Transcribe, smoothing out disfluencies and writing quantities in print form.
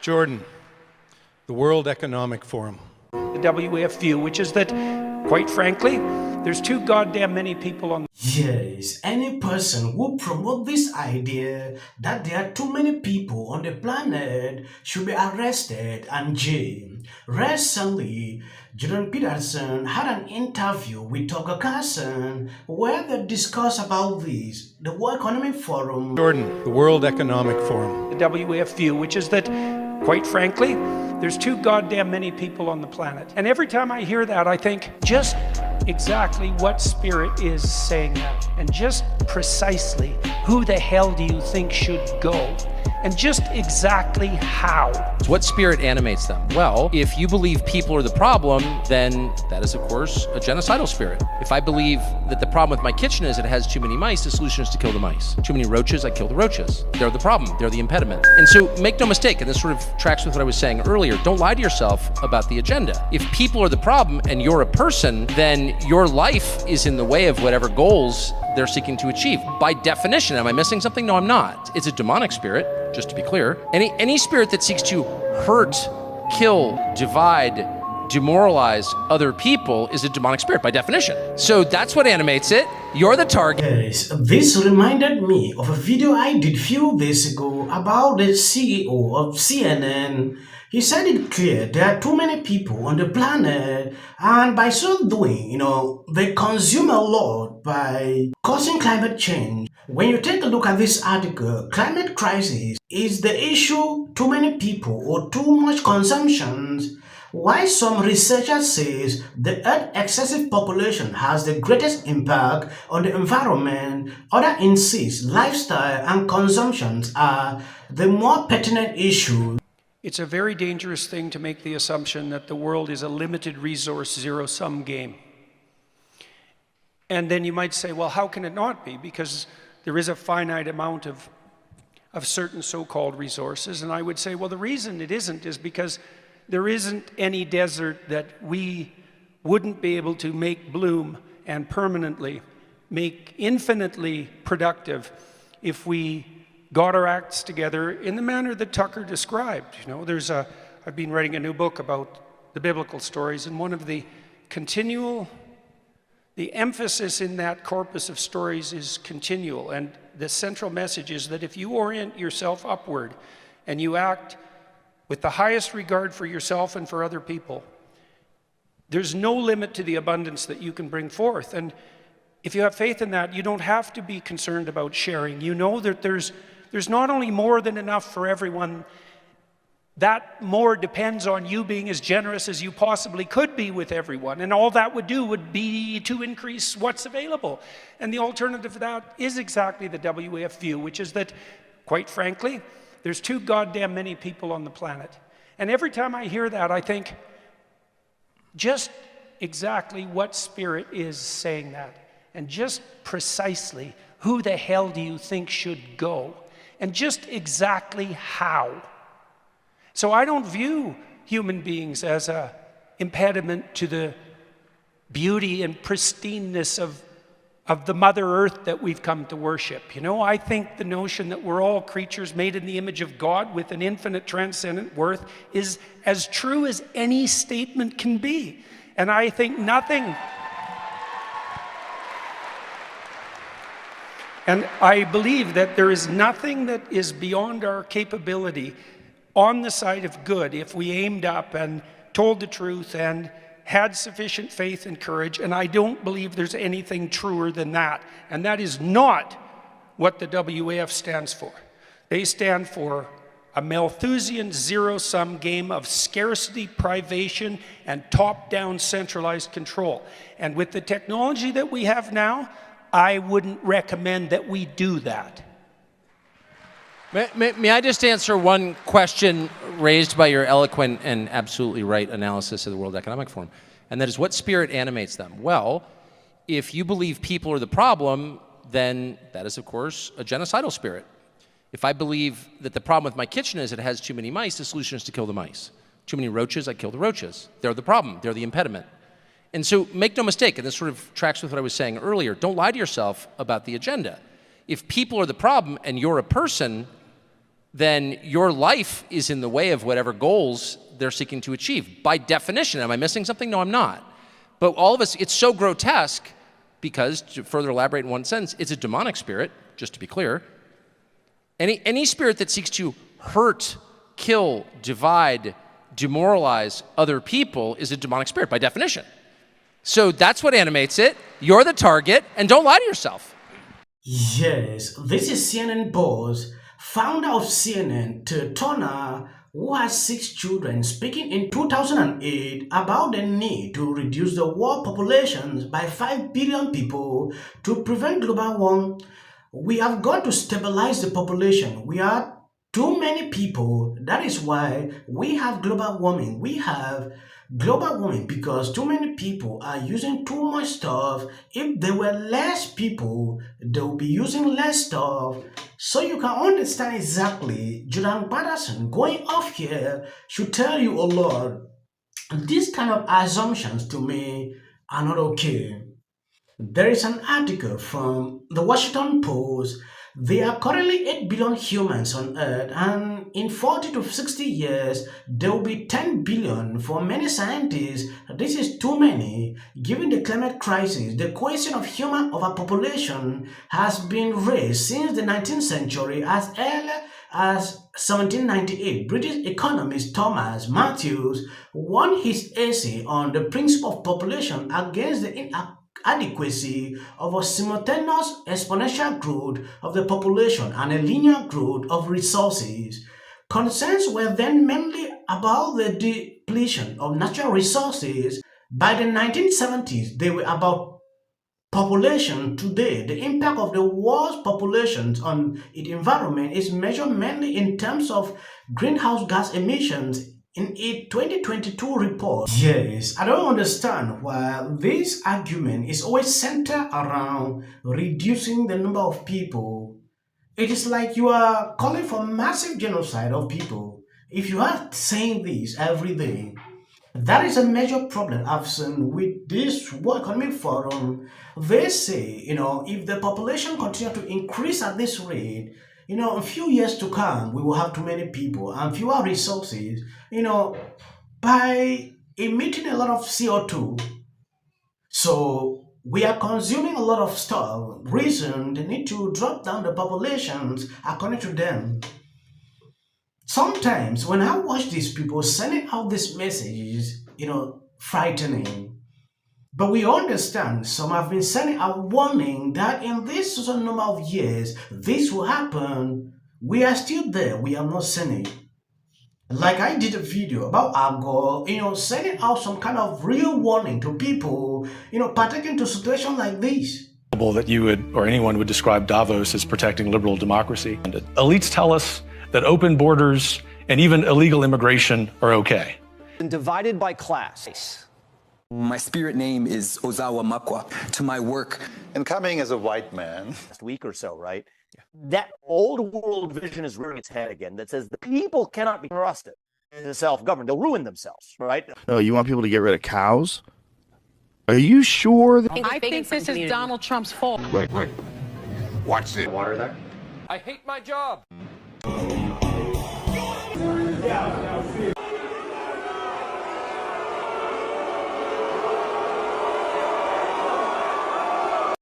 Jordan, the World Economic Forum. The WEF view, which is that, quite frankly, there's too goddamn many people on. Yes, any person who promote this idea that there are too many people on the planet should be arrested and jailed. Recently, Jordan Peterson had an interview with Tucker Carlson where they discussed about this, the World Economic Forum. Jordan, the World Economic Forum. The WEF view, which is that, quite frankly, there's too goddamn many people on the planet. And every time I hear that, I think, just exactly what spirit is saying that? And just precisely who the hell do you think should go? And just exactly how? What spirit animates them? Well, if you believe people are the problem, then that is, of course, a genocidal spirit. If I believe that the problem with my kitchen is it has too many mice, the solution is to kill the mice. Too many roaches, I kill the roaches. They're the problem, they're the impediment. And so make no mistake, and this sort of tracks with what I was saying earlier, don't lie to yourself about the agenda. If people are the problem and you're a person, then your life is in the way of whatever goals they're seeking to achieve. By definition, am I missing something? No, I'm not. It's a demonic spirit, just to be clear. Any spirit that seeks to hurt, kill, divide, demoralize other people is a demonic spirit by definition. So that's what animates it. You're the target. Yes, this reminded me of a video I did few days ago about the CEO of CNN. He said it clear, there are too many people on the planet, and by so doing, they consume a lot by causing climate change. When you take a look at this article, climate crisis is the issue too many people or too much consumption. Why some researchers says the Earth's excessive population has the greatest impact on the environment, other insist lifestyle and consumptions are the more pertinent issues. It's a very dangerous thing to make the assumption that the world is a limited resource zero-sum game. And then you might say, well, how can it not be? Because there is a finite amount of certain so-called resources. And I would say, well, the reason it isn't is because there isn't any desert that we wouldn't be able to make bloom and permanently make infinitely productive if we got our acts together in the manner that Tucker described. I've been writing a new book about the biblical stories, and one of the emphasis in that corpus of stories is continual, and the central message is that if you orient yourself upward and you act with the highest regard for yourself and for other people, there's no limit to the abundance that you can bring forth. And if you have faith in that, you don't have to be concerned about sharing. You know that there's not only more than enough for everyone, that more depends on you being as generous as you possibly could be with everyone. And all that would do would be to increase what's available. And the alternative to that is exactly the WEF view, which is that, quite frankly, there's too goddamn many people on the planet. And every time I hear that, I think, just exactly what spirit is saying that? And just precisely who the hell do you think should go? And just exactly how? So I don't view human beings as an impediment to the beauty and pristineness of the Mother Earth that we've come to worship. I think the notion that we're all creatures made in the image of God with an infinite transcendent worth is as true as any statement can be. And I think nothing... And I believe that there is nothing that is beyond our capability on the side of good if we aimed up and told the truth and had sufficient faith and courage, and I don't believe there's anything truer than that. And that is not what the WEF stands for. They stand for a Malthusian zero-sum game of scarcity, privation, and top-down centralized control. And with the technology that we have now, I wouldn't recommend that we do that. May I just answer one question raised by your eloquent and absolutely right analysis of the World Economic Forum, and that is, what spirit animates them? Well, if you believe people are the problem, then that is, of course, a genocidal spirit. If I believe that the problem with my kitchen is it has too many mice, the solution is to kill the mice. Too many roaches, I kill the roaches. They're the problem, they're the impediment. And so make no mistake, and this sort of tracks with what I was saying earlier, don't lie to yourself about the agenda. If people are the problem and you're a person, then your life is in the way of whatever goals they're seeking to achieve. By definition, am I missing something? No, I'm not. But all of us, it's so grotesque because, to further elaborate in one sentence, it's a demonic spirit, just to be clear. Any spirit that seeks to hurt, kill, divide, demoralize other people is a demonic spirit by definition. So that's what animates it. You're the target, and don't lie to yourself. Yes, this is CNN boss, founder of CNN, Turner, who has 6 children, speaking in 2008 about the need to reduce the world populations by 5 billion people to prevent global warming. We have got to stabilize the population. We are too many people. That is why we have global warming. We have global warming because too many people are using too much stuff. If there were less people, they will be using less stuff. So you can understand exactly, Jordan Peterson going off here should tell you a lot. These kind of assumptions to me are not okay. There is an article from the Washington Post. There are currently 8 billion humans on Earth, and in 40 to 60 years, there will be 10 billion. For many scientists, this is too many. Given the climate crisis, the question of human overpopulation has been raised since the 19th century. As early as 1798, British economist Thomas Matthews won his essay on the principle of population against the inadequacy of a simultaneous exponential growth of the population and a linear growth of resources. Concerns were then mainly about the depletion of natural resources. By the 1970s, they were about population. Today, the impact of the world's populations on its environment is measured mainly in terms of greenhouse gas emissions. In a 2022 report. Yes, I don't understand why this argument is always centered around reducing the number of people. It is like you are calling for massive genocide of people. If you are saying this every day, that is a major problem I've seen with this World Economic Forum. They say, if the population continues to increase at this rate, a few years to come, we will have too many people and fewer resources, by emitting a lot of CO2. So we are consuming a lot of stuff. Reason they need to drop down the populations according to them. Sometimes when I watch these people sending out these messages, frightening. But we understand some have been sending a warning that in this certain number of years, this will happen. We are still there. We are not sending. Like I did a video about Agor, sending out some kind of real warning to people, partaking to situations like this. That you would, or anyone would describe Davos as protecting liberal democracy. And elites tell us that open borders and even illegal immigration are okay. And divided by class. My spirit name is Ozawa Makwa. To my work. And coming as a white man. Last week or so, right? That old world vision is rearing its head again that says the people cannot be trusted to self-govern. They'll ruin themselves, right? No, you want people to get rid of cows? Are you sure? I think this is Donald Trump's fault. Wait. Watch this. Water there? I hate my job. Yeah.